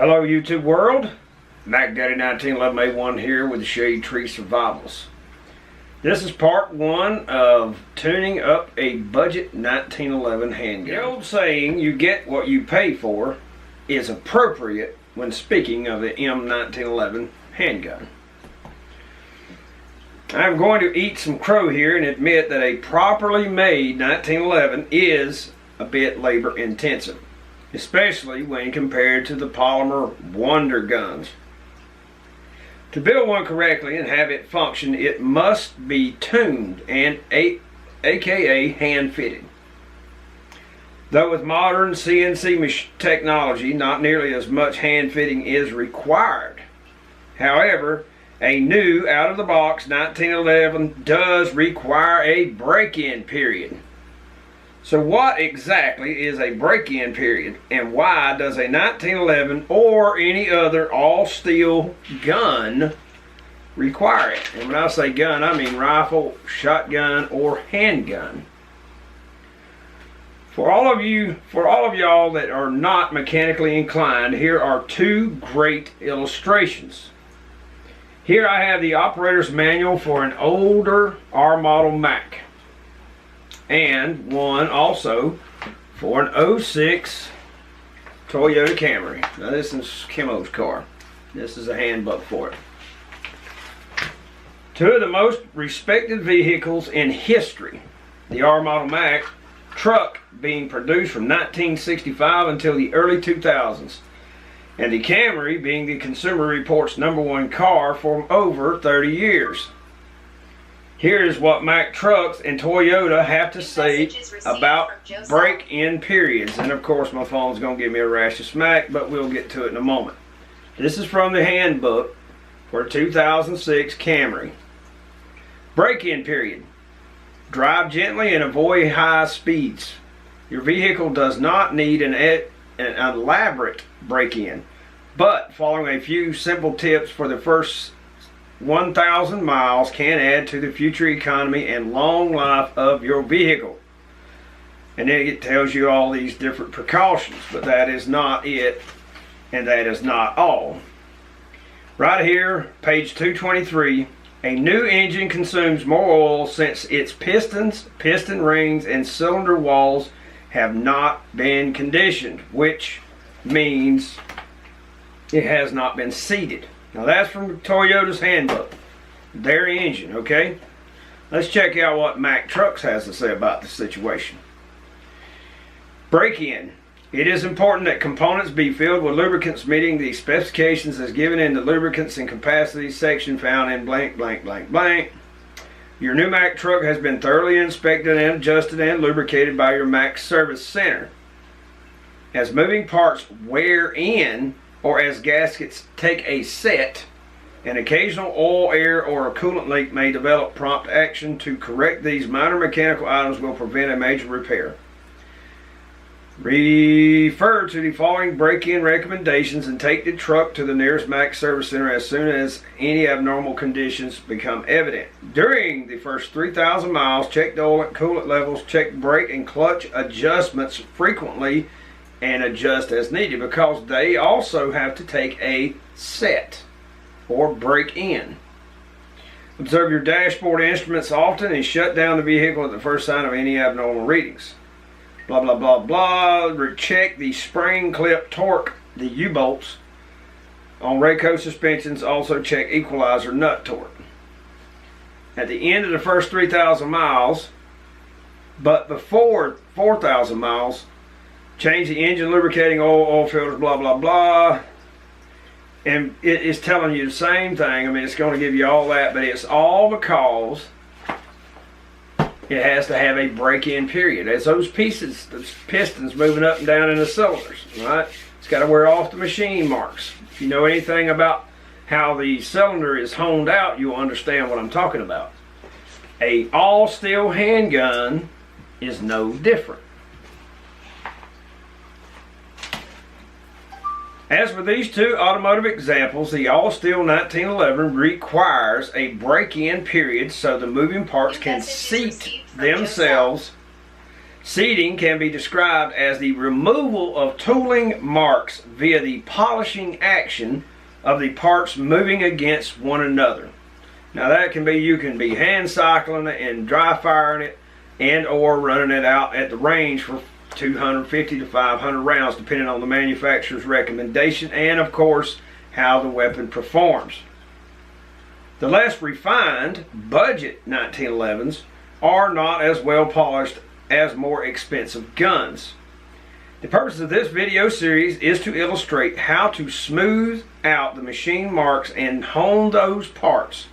Hello YouTube world, Mac Daddy 1911A1 here with the Shade Tree Survivals. This is part one of tuning up a budget 1911 handgun. The old saying, you get what you pay for, is appropriate when speaking of the M1911 handgun. I'm going to eat some crow here and admit that a properly made 1911 is a bit labor intensive, especially when compared to the polymer wonder guns. To build one correctly and have it function, it must be tuned and aka hand fitted. Though with modern CNC technology, not nearly as much hand fitting is required. However, a new out-of-the-box 1911 does require a break-in period. So what exactly is a break-in period, and why does a 1911 or any other all-steel gun require it? And when I say gun, I mean rifle, shotgun, or handgun. For all of y'all that are not mechanically inclined, here are two great illustrations. Here I have the operator's manual for an older R model Mac, and one also for an 06 Toyota Camry. Now this is Kimo's car. This is a handbook for it. Two of the most respected vehicles in history. The R model Mac truck being produced from 1965 until the early 2000s. And the Camry being the Consumer Reports #1 car for over 30 years. Here's what Mack trucks and Toyota have to say about break-in periods. And of course my phone's going to give me a rash of smack, but we'll get to it in a moment. This is from the handbook for a 2006 Camry. Break-in period. Drive gently and avoid high speeds. Your vehicle does not need an elaborate break-in, but following a few simple tips for the first 1,000 miles can add to the future economy and long life of your vehicle. And then it tells you all these different precautions, but that is not it, and that is not all. Right here, page 223, a new engine consumes more oil since its pistons, piston rings, and cylinder walls have not been conditioned, which means it has not been seated. Now that's from Toyota's handbook, their engine, okay? Let's check out what Mack Trucks has to say about the situation. Break-in. It is important that components be filled with lubricants meeting the specifications as given in the lubricants and capacity section found in blank, blank, blank, blank. Your new Mack truck has been thoroughly inspected and adjusted and lubricated by your Mack service center. As moving parts wear in, or as gaskets take a set, an occasional oil, air, or a coolant leak may develop. Prompt action to correct these minor mechanical items will prevent a major repair. Refer to the following break-in recommendations and take the truck to the nearest Mack service center as soon as any abnormal conditions become evident. During the first 3,000 miles, check the oil and coolant levels, check brake and clutch adjustments frequently, and adjust as needed, because they also have to take a set or break in. Observe your dashboard instruments often and shut down the vehicle at the first sign of any abnormal readings. Blah blah blah blah. Check the spring clip torque, the U-bolts on Rayco suspensions. Also check equalizer nut torque. At the end of the first 3,000 miles, but before 4,000 miles, change the engine lubricating oil filters, blah, blah, blah. And it is telling you the same thing. I mean, it's going to give you all that, but it's all because it has to have a break-in period. As those pieces, those pistons moving up and down in the cylinders, right? It's got to wear off the machine marks. If you know anything about how the cylinder is honed out, you'll understand what I'm talking about. A all-steel handgun is no different. As with these two automotive examples, the all-steel 1911 requires a break-in period so the moving parts can seat themselves Seating can be described as the removal of tooling marks via the polishing action of the parts moving against one another. Now that can be, you can be hand cycling it and dry firing it, and or running it out at the range for 250 to 500 rounds, depending on the manufacturer's recommendation and of course how the weapon performs. The less refined budget 1911s are not as well polished as more expensive guns. The purpose of this video series is to illustrate how to smooth out the machine marks and hone those parts.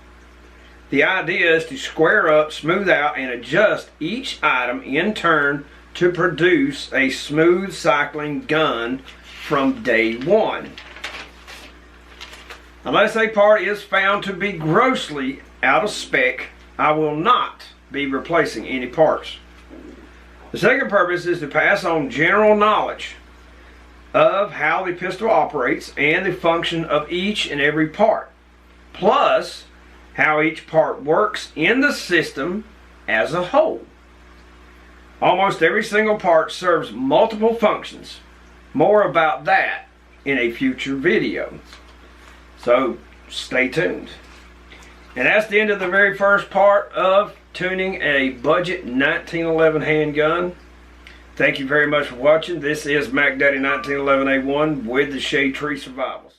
The idea is to square up, smooth out, and adjust each item in turn to produce a smooth cycling gun from day one. Unless a part is found to be grossly out of spec, I will not be replacing any parts. The second purpose is to pass on general knowledge of how the pistol operates and the function of each and every part, plus how each part works in the system as a whole. Almost every single part serves multiple functions. More about that in a future video. So stay tuned. And that's the end of the very first part of tuning a budget 1911 handgun. Thank you very much for watching. This is Mac Daddy 1911A1 with the Shade Tree Survivals.